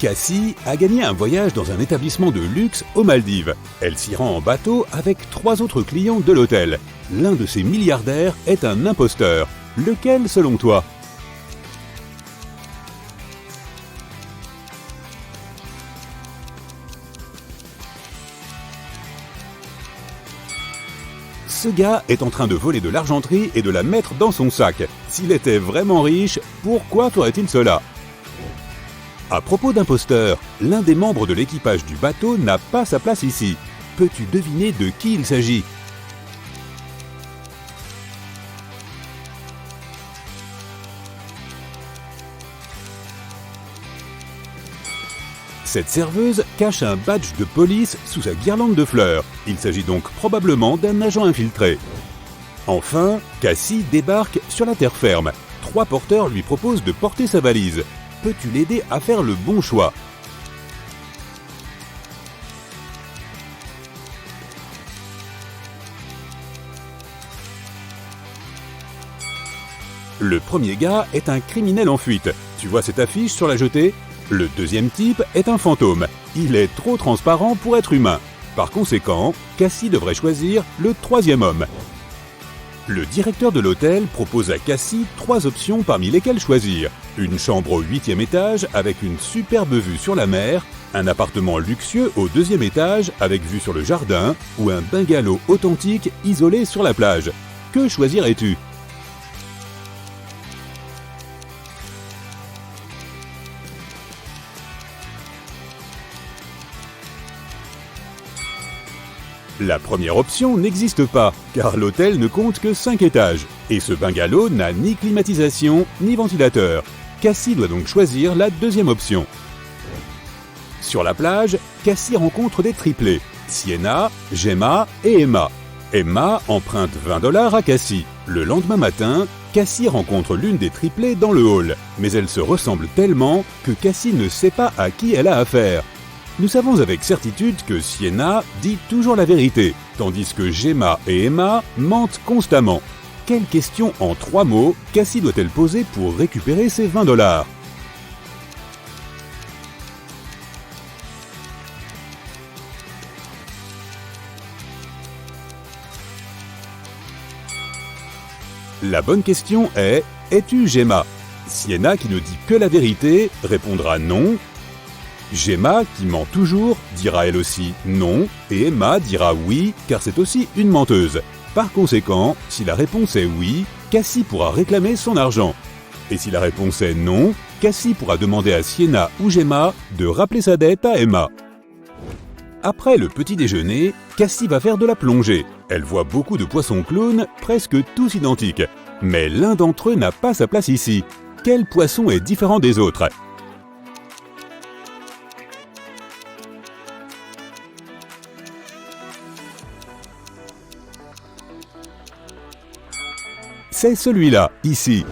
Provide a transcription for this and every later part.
Cassie a gagné un voyage dans un établissement de luxe aux Maldives. Elle s'y rend en bateau avec 3 autres clients de l'hôtel. L'un de ces milliardaires est un imposteur. Lequel selon toi ? Ce gars est en train de voler de l'argenterie et de la mettre dans son sac. S'il était vraiment riche, pourquoi ferait-il cela ? À propos d'imposteurs, l'un des membres de l'équipage du bateau n'a pas sa place ici. Peux-tu deviner de qui il s'agit ? Cette serveuse cache un badge de police sous sa guirlande de fleurs. Il s'agit donc probablement d'un agent infiltré. Enfin, Cassie débarque sur la terre ferme. 3 porteurs lui proposent de porter sa valise. Peux-tu l'aider à faire le bon choix ? Le premier gars est un criminel en fuite. Tu vois cette affiche sur la jetée ? Le deuxième type est un fantôme. Il est trop transparent pour être humain. Par conséquent, Cassie devrait choisir le 3e homme. Le directeur de l'hôtel propose à Cassie 3 options parmi lesquelles choisir. Une chambre au 8e étage avec une superbe vue sur la mer, un appartement luxueux au 2e étage avec vue sur le jardin ou un bungalow authentique isolé sur la plage. Que choisirais-tu ? La première option n'existe pas, car l'hôtel ne compte que 5 étages, et ce bungalow n'a ni climatisation ni ventilateur. Cassie doit donc choisir la 2e option. Sur la plage, Cassie rencontre des triplés, Sienna, Gemma et Emma. Emma emprunte $20 à Cassie. Le lendemain matin, Cassie rencontre l'une des triplés dans le hall, mais elles se ressemblent tellement que Cassie ne sait pas à qui elle a affaire. Nous savons avec certitude que Sienna dit toujours la vérité, tandis que Gemma et Emma mentent constamment. Quelle question en 3 mots Cassie doit-elle poser pour récupérer ses $20 ? La bonne question est « Es-tu Gemma ?» Sienna, qui ne dit que la vérité, répondra non. Gemma, qui ment toujours, dira elle aussi non, et Emma dira oui, car c'est aussi une menteuse. Par conséquent, si la réponse est oui, Cassie pourra réclamer son argent. Et si la réponse est non, Cassie pourra demander à Sienna ou Gemma de rappeler sa dette à Emma. Après le petit déjeuner, Cassie va faire de la plongée. Elle voit beaucoup de poissons clowns, presque tous identiques. Mais l'un d'entre eux n'a pas sa place ici. Quel poisson est différent des autres ? C'est celui-là, ici.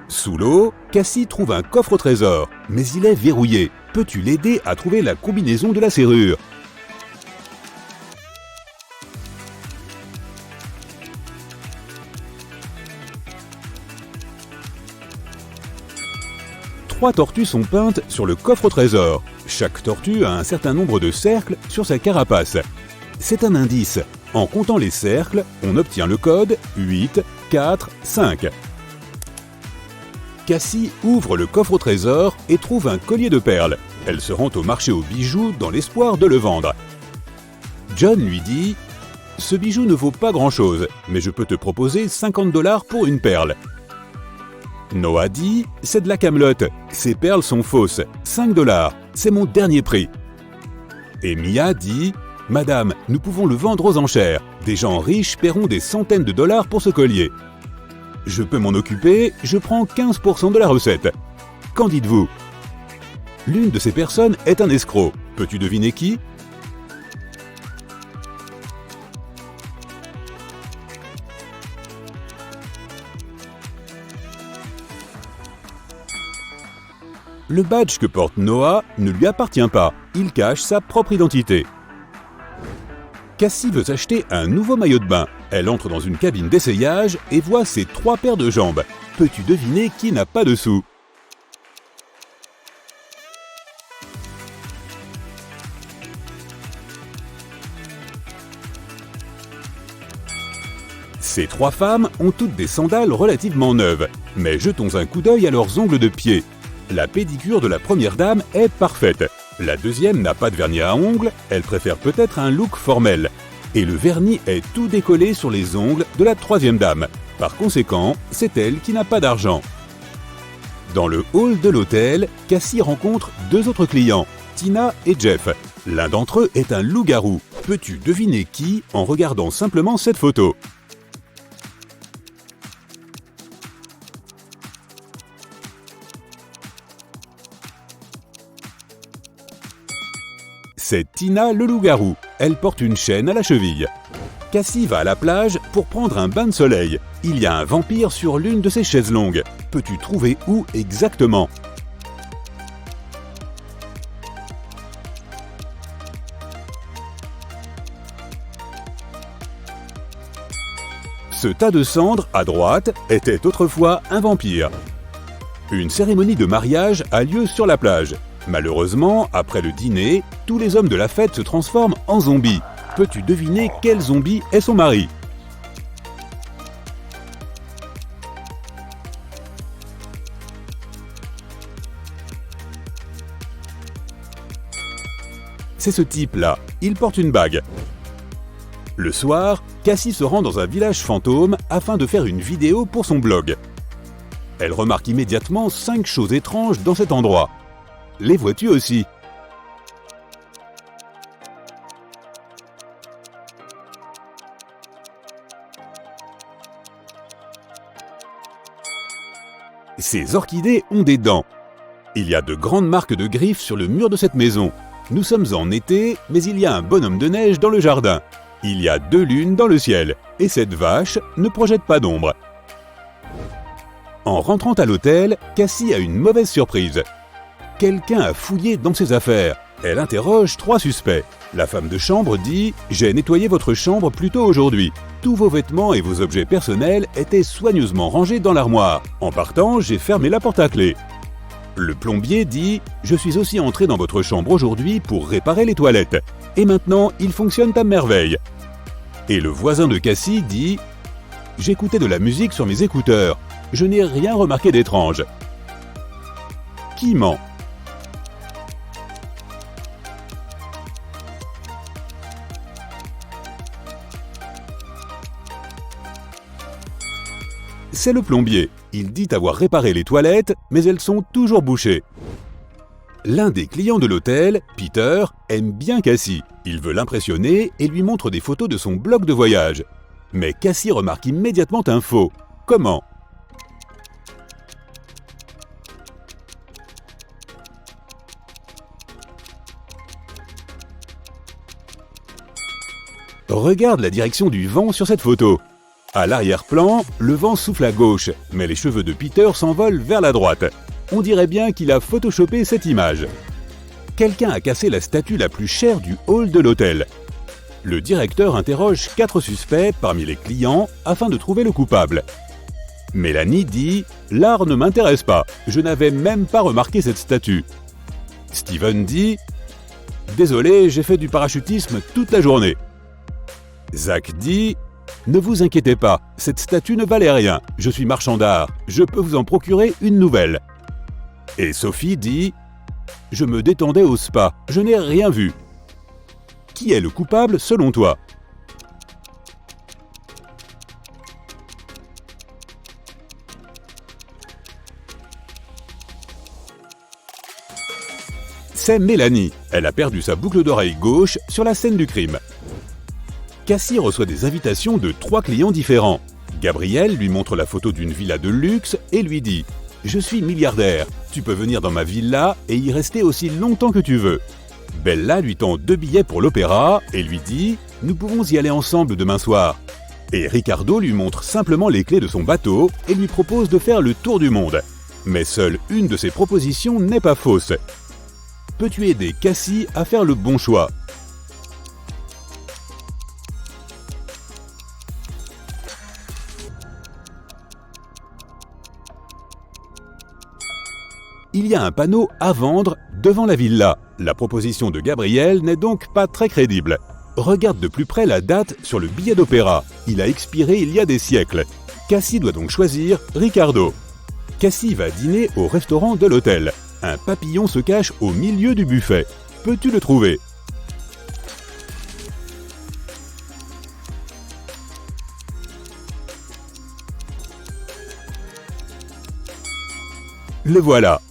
Sous l'eau, Cassie trouve un coffre au trésor, mais il est verrouillé. Peux-tu l'aider à trouver la combinaison de la serrure ? Trois tortues sont peintes sur le coffre au trésor. Chaque tortue a un certain nombre de cercles sur sa carapace. C'est un indice. En comptant les cercles, on obtient le code 8, 4, 5. Cassie ouvre le coffre au trésor et trouve un collier de perles. Elle se rend au marché aux bijoux dans l'espoir de le vendre. John lui dit « Ce bijou ne vaut pas grand-chose, mais je peux te proposer $50 pour une perle. » Noah dit « C'est de la camelote, ces perles sont fausses, $5, c'est mon dernier prix. » Et Mia dit « Madame, nous pouvons le vendre aux enchères. Des gens riches paieront des centaines de dollars pour ce collier. Je peux m'en occuper, je prends 15% de la recette. Qu'en dites-vous ? » L'une de ces personnes est un escroc. Peux-tu deviner qui ? Le badge que porte Noah ne lui appartient pas. Il cache sa propre identité. Cassie veut acheter un nouveau maillot de bain. Elle entre dans une cabine d'essayage et voit ses 3 paires de jambes. Peux-tu deviner qui n'a pas de sous ? Ces trois femmes ont toutes des sandales relativement neuves, mais jetons un coup d'œil à leurs ongles de pied. La pédicure de la première dame est parfaite. La deuxième n'a pas de vernis à ongles, elle préfère peut-être un look formel. Et le vernis est tout décollé sur les ongles de la troisième dame. Par conséquent, c'est elle qui n'a pas d'argent. Dans le hall de l'hôtel, Cassie rencontre deux autres clients, Tina et Jeff. L'un d'entre eux est un loup-garou. Peux-tu deviner qui en regardant simplement cette photo ? C'est Tina le loup-garou. Elle porte une chaîne à la cheville. Cassie va à la plage pour prendre un bain de soleil. Il y a un vampire sur l'une de ses chaises longues. Peux-tu trouver où exactement ? Ce tas de cendres, à droite, était autrefois un vampire. Une cérémonie de mariage a lieu sur la plage. Malheureusement, après le dîner, tous les hommes de la fête se transforment en zombies. Peux-tu deviner quel zombie est son mari ? C'est ce type-là. Il porte une bague. Le soir, Cassie se rend dans un village fantôme afin de faire une vidéo pour son blog. Elle remarque immédiatement 5 choses étranges dans cet endroit. Les vois-tu aussi ? Ces orchidées ont des dents. Il y a de grandes marques de griffes sur le mur de cette maison. Nous sommes en été, mais il y a un bonhomme de neige dans le jardin. Il y a 2 lunes dans le ciel, et cette vache ne projette pas d'ombre. En rentrant à l'hôtel, Cassie a une mauvaise surprise. Quelqu'un a fouillé dans ses affaires. Elle interroge 3 suspects. La femme de chambre dit « J'ai nettoyé votre chambre plus tôt aujourd'hui. Tous vos vêtements et vos objets personnels étaient soigneusement rangés dans l'armoire. En partant, j'ai fermé la porte à clé. » Le plombier dit « Je suis aussi entré dans votre chambre aujourd'hui pour réparer les toilettes. Et maintenant, ils fonctionnent à merveille. » Et le voisin de Cassie dit « J'écoutais de la musique sur mes écouteurs. Je n'ai rien remarqué d'étrange. » Qui ment ? C'est le plombier. Il dit avoir réparé les toilettes, mais elles sont toujours bouchées. L'un des clients de l'hôtel, Peter, aime bien Cassie. Il veut l'impressionner et lui montre des photos de son blog de voyage. Mais Cassie remarque immédiatement un faux. Comment ? Regarde la direction du vent sur cette photo. À l'arrière-plan, le vent souffle à gauche, mais les cheveux de Peter s'envolent vers la droite. On dirait bien qu'il a photoshopé cette image. Quelqu'un a cassé la statue la plus chère du hall de l'hôtel. Le directeur interroge 4 suspects parmi les clients afin de trouver le coupable. Mélanie dit « L'art ne m'intéresse pas, je n'avais même pas remarqué cette statue. » Steven dit « Désolé, j'ai fait du parachutisme toute la journée. » Zach dit « Ne vous inquiétez pas, cette statue ne valait rien, je suis marchand d'art, je peux vous en procurer une nouvelle. » Et Sophie dit « Je me détendais au spa, je n'ai rien vu. » Qui est le coupable selon toi ? C'est Mélanie. Elle a perdu sa boucle d'oreille gauche sur la scène du crime. Cassie reçoit des invitations de 3 clients différents. Gabriel lui montre la photo d'une villa de luxe et lui dit « Je suis milliardaire, tu peux venir dans ma villa et y rester aussi longtemps que tu veux. » Bella lui tend 2 billets pour l'opéra et lui dit « Nous pouvons y aller ensemble demain soir. » Et Ricardo lui montre simplement les clés de son bateau et lui propose de faire le tour du monde. Mais seule une de ses propositions n'est pas fausse. Peux-tu aider Cassie à faire le bon choix ? Il y a un panneau à vendre devant la villa. La proposition de Gabriel n'est donc pas très crédible. Regarde de plus près la date sur le billet d'opéra. Il a expiré il y a des siècles. Cassie doit donc choisir Ricardo. Cassie va dîner au restaurant de l'hôtel. Un papillon se cache au milieu du buffet. Peux-tu le trouver? Le voilà.